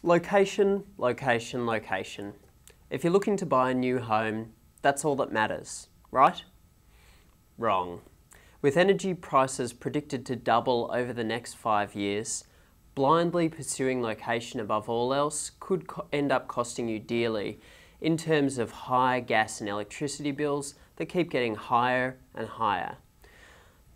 Location, location, location. If you're looking to buy a new home, that's all that matters, right? Wrong. With energy prices predicted to double over the next 5 years, blindly pursuing location above all else could end up costing you dearly in terms of high gas and electricity bills that keep getting higher and higher.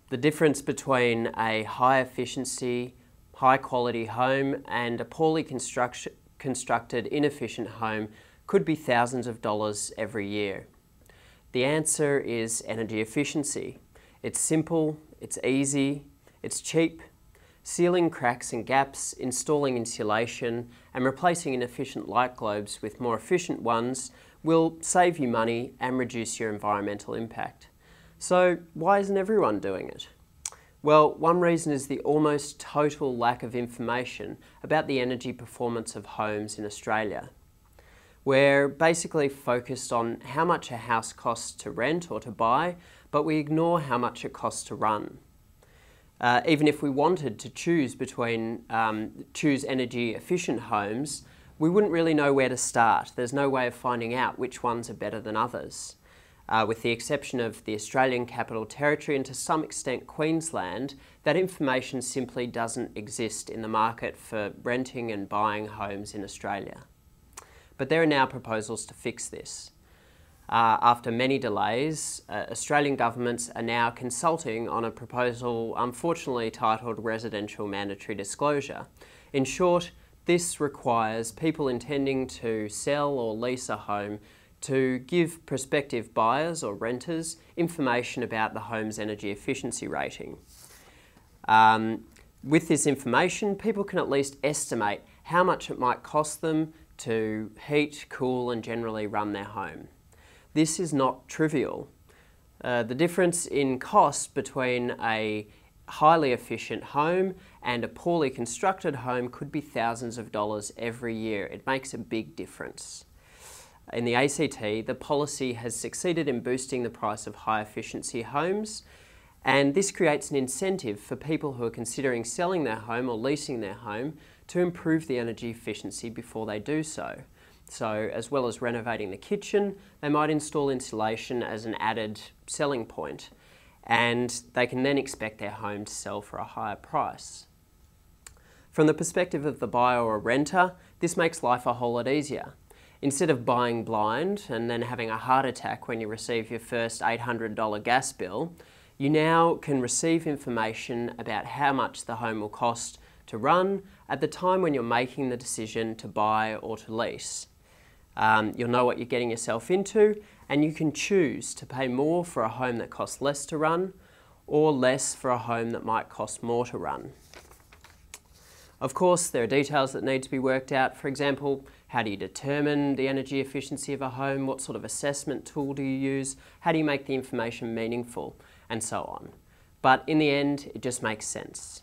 The difference between a high efficiency, high quality home and a poorly constructed, inefficient home could be thousands of dollars every year. The answer is energy efficiency. It's simple, it's easy, it's cheap. Sealing cracks and gaps, installing insulation and replacing inefficient light globes with more efficient ones will save you money and reduce your environmental impact. So why isn't everyone doing it? Well, one reason is the almost total lack of information about the energy performance of homes in Australia. We're basically focused on how much a house costs to rent or to buy, but we ignore how much it costs to run. Even if we wanted to choose energy efficient homes, we wouldn't really know where to start. There's no way of finding out which ones are better than others. With the exception of the Australian Capital Territory and to some extent Queensland, that information simply doesn't exist in the market for renting and buying homes in Australia. But there are now proposals to fix this. After many delays, Australian governments are now consulting on a proposal unfortunately titled Residential Mandatory Disclosure. In short, this requires people intending to sell or lease a home to give prospective buyers or renters information about the home's energy efficiency rating. With this information, people can at least estimate how much it might cost them to heat, cool and generally run their home. This is not trivial. The difference in cost between a highly efficient home and a poorly constructed home could be thousands of dollars every year. It makes a big difference. In the ACT, the policy has succeeded in boosting the price of high efficiency homes, and this creates an incentive for people who are considering selling their home or leasing their home to improve the energy efficiency before they do so. So, as well as renovating the kitchen, they might install insulation as an added selling point, and they can then expect their home to sell for a higher price. From the perspective of the buyer or renter, this makes life a whole lot easier. Instead of buying blind and then having a heart attack when you receive your first $800 gas bill, you now can receive information about how much the home will cost to run at the time when you're making the decision to buy or to lease. You'll know what you're getting yourself into, and you can choose to pay more for a home that costs less to run or less for a home that might cost more to run. Of course, there are details that need to be worked out. For example, how do you determine the energy efficiency of a home? What sort of assessment tool do you use? How do you make the information meaningful? And so on. But in the end, it just makes sense.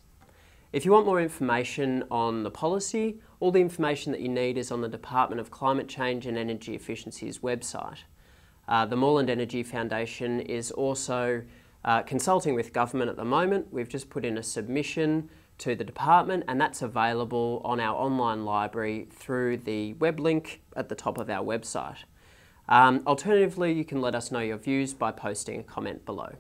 If you want more information on the policy, all the information that you need is on the Department of Climate Change and Energy Efficiency's website. The Moreland Energy Foundation is also consulting with government at the moment. We've just put in a submission to the department, and that's available on our online library through the web link at the top of our website. Alternatively, you can let us know your views by posting a comment below.